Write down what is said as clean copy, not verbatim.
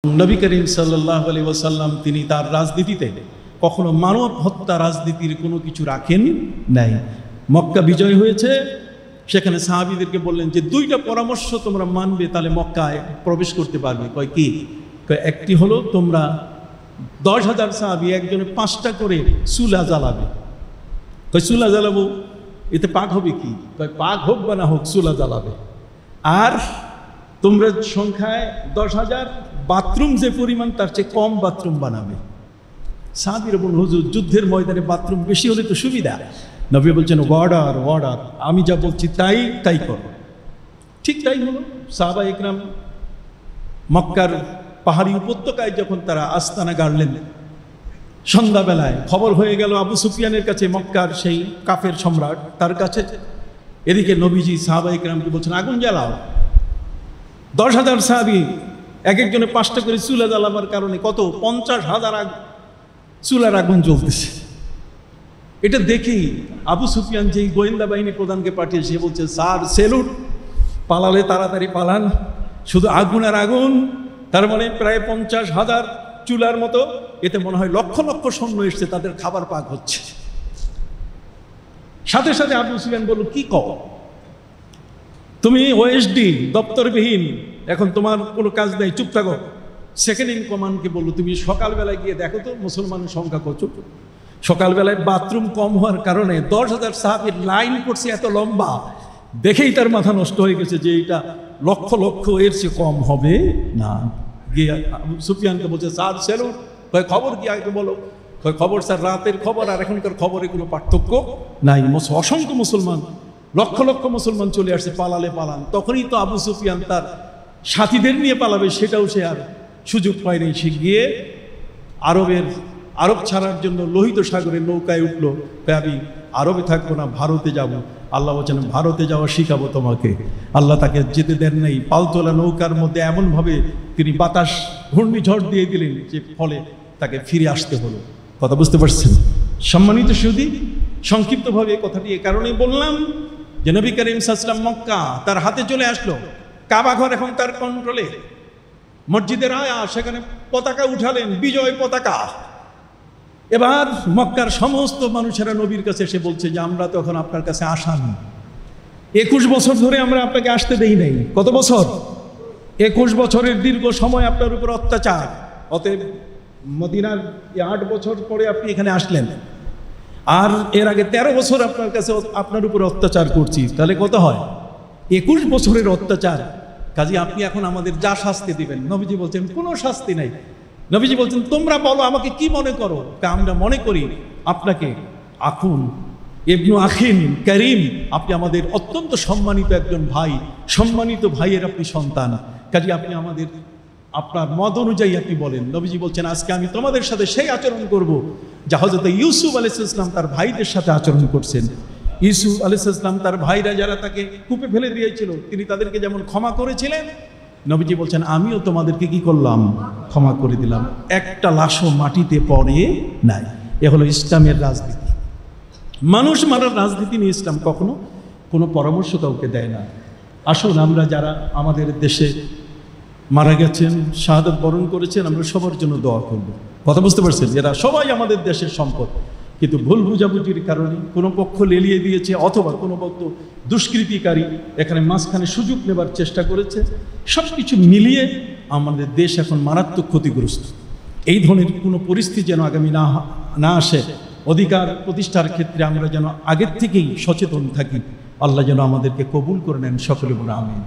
নবী করিম সাল্লাল্লাহু আলাইহি ওয়াসাল্লাম তিনি তার রাজনীতিতে কখনো মানব হত্যা রাজনীতির কোনো কিছু রাখেন নাই। মক্কা বিজয় হয়েছে, সেখানে সাহাবীদেরকে বললেন যে দুইটা পরামর্শ তোমরা মানবে তাহলে মক্কায় প্রবেশ করতে পারবে। কয় কি? কয় একটি হলো তোমরা 10,000 সাহাবী একজনে 5টা করে চুলা জ্বালাবে। কয় চুলা জ্বালাবো, এতে পাক হবে কি? কয় পাক হোক বা না হোক চুলা জ্বালাবে। আর তোমরা সংখ্যায় 10,000, বাথরুম যে পরিমাণ তার চেয়ে কম বাথরুম বানাবে। সাহাবীরা বলল হুজুর যুদ্ধের ময়দানে বাথরুম বেশি হলে তো সুবিধা। নবী বলছেন অর্ডার অর্ডার, আমি যা বলছি তাই তাই করো। ঠিক তাই হলো। সাহাবা ইকরাম মক্কার পাহাড়ি উপত্যকায় যখন তারা আস্তানা গাড়লেন, সন্ধ্যাবেলায় খবর হয়ে গেল আবু সুফিয়ানের কাছে, মক্কার সেই কাফের সম্রাট তার কাছে। এদিকে নবীজি সাহাবা ইকরামকে বলছেন আগুন জ্বালাও। 10,000 সাহাবী এক একজনে 5টা করে চুলা জ্বালাবার কারণে কত 50,000 চুলার আগুন জ্বলতেছে। এটা দেখেই আবু সুফিয়ান যেই গোয়েন্দা বাহিনী প্রধানকে পাঠিয়ে সে বলছে স্যার সেলুট, পালালে তাড়াতাড়ি পালান, শুধু আগুন আর আগুন। তার মানে প্রায় 50,000 চুলার মতো, এতে মনে হয় লক্ষ লক্ষ সৈন্য এসছে, তাদের খাবার পাক হচ্ছে। সাথে সাথে আবু সুফিয়ান বলল কি কও, তুমি ওএসডি দপ্তরবিহীন, এখন তোমার কোনো কাজ নেই, চুপ থাকো। সেকেন্ড ইন কমান্ডকে বললো তুমি সকালবেলায় গিয়ে দেখো তো মুসলমানের সংখ্যা কত। সকালবেলায় বাথরুম কম হওয়ার কারণে 10,000 সাহাবীর লাইন পড়ছে এত লম্বা, দেখেই তার মাথা নষ্ট হয়ে গেছে যে এটা লক্ষ লক্ষ এর চেয়ে কম হবে না। গিয়ে আবু সুফিয়ানকে বলছে স্যার সেলুট। কয় খবর কি আগে বলো। কয় খবর স্যার রাতের খবর আর এখনকার খবরে কোনো পার্থক্য নাই। অসংখ্য মুসলমান, লক্ষ লক্ষ মুসলমান চলে আসছে, পালালে পালান। তখনই তো আবু সুফিয়ান তার সাথীদের নিয়ে পালাবে, সেটাও সে আর সুযোগ পায়নি। সে গিয়ে আরব ছাড়ার জন্য লোহিত সাগরের নৌকায় উঠলো। আমি আরবে থাকবো না, ভারতে যাব। আল্লাহ বলছেন ভারতে যাওয়া শিখাবো তোমাকে। আল্লাহ তাকে যেতে দেন নাই। পালতোলা নৌকার মধ্যে এমনভাবে তিনি বাতাস ঘূর্ণিঝড় দিয়ে দিলেন যে ফলে তাকে ফিরে আসতে হলো। কথা বুঝতে পারছেন? সম্মানিত সুধী, সংক্ষিপ্তভাবে কথাটি এ কারণেই বললাম যে নবী করিম সাল্লাল্লাহু আলাইহি ওয়াসাল্লাম মক্কা তার হাতে চলে আসলো, কাবা ঘর এখন তার কন্ট্রোলে। মসজিদের আয়া সেখানে পতাকা উঠালেন, বিজয় পতাকা। এবার মক্কার সমস্ত মানুষেরা নবীর কাছে এসে বলছে যে আমরা তো এখন আপনার কাছে আসামি। 21 বছর ধরে আমরা আপনাকে আসতে দেই নাই। কত বছর? 21 বছরের দীর্ঘ সময় আপনার উপর অত্যাচার। অতএব মদিনার 8 বছর পরে আপনি এখানে আসলেন, আর এর আগে 13 বছর আপনার কাছে আপনার উপর অত্যাচার করছি, তাহলে কত হয়? 21 বছরের অত্যাচার। কাজে আপনি এখন আমাদের যা শাস্তি দিবেন। নবীজি বলছেন কোনো শাস্তি নাই। নবীজি বলছেন তোমরা বলো আমাকে কি মনে করো। আমরা মনে করি আপনাকে আখুন ইবনু আখিন করিম, আপনি আমাদের অত্যন্ত সম্মানিত একজন ভাই, সম্মানিত ভাইয়ের আপনি সন্তান। কাজে আপনি আমাদের আপনার মত অনুযায়ী আপনি বলেন। নবীজি বলছেন আজকে আমি তোমাদের সাথে সেই আচরণ করব যা হযরত ইউসুফ আলাইহিস সালাম তার ভাইদের সাথে আচরণ করছেন। ইউসুফ আলাইহিস সালাম তার ভাইরা যারা তাকে কূপে ফেলে দিয়েছিল, তিনি তাদেরকে যেমন ক্ষমা করেছিলেন, নবীজি বলছেন আমিও তোমাদেরকে কি করলাম? ক্ষমা করে দিলাম। একটা লাশও মাটিতে পড়ে নাই। এ হলো ইসলামের রাজনীতি। মানুষ মারার রাজনীতি নিয়ে ইসলাম কখনো কোনো পরামর্শ কাউকে দেয় না। আসুন আমরা যারা আমাদের দেশে মারা গেছেন, শাহাদাত বরণ করেছেন, আমরা সবার জন্য দোয়া করব। কথা বুঝতে পারছেন? এরা সবাই আমাদের দেশের সম্পদ, কিন্তু ভুল বুঝাবুঝির কারণে কোনো পক্ষ লেলিয়ে দিয়েছে অথবা কোনো পক্ষ দুষ্কৃতিকারী এখানে মাঝখানে সুযোগ নেবার চেষ্টা করেছে। সব কিছু মিলিয়ে আমাদের দেশ এখন মারাত্মক ক্ষতিগ্রস্ত। এই ধরনের কোনো পরিস্থিতি যেন আগামী না আসে, অধিকার প্রতিষ্ঠার ক্ষেত্রে আমরা যেন আগের থেকেই সচেতন থাকি। আল্লাহ যেন আমাদেরকে কবুল করে নেন। সকলে বলে আমিন।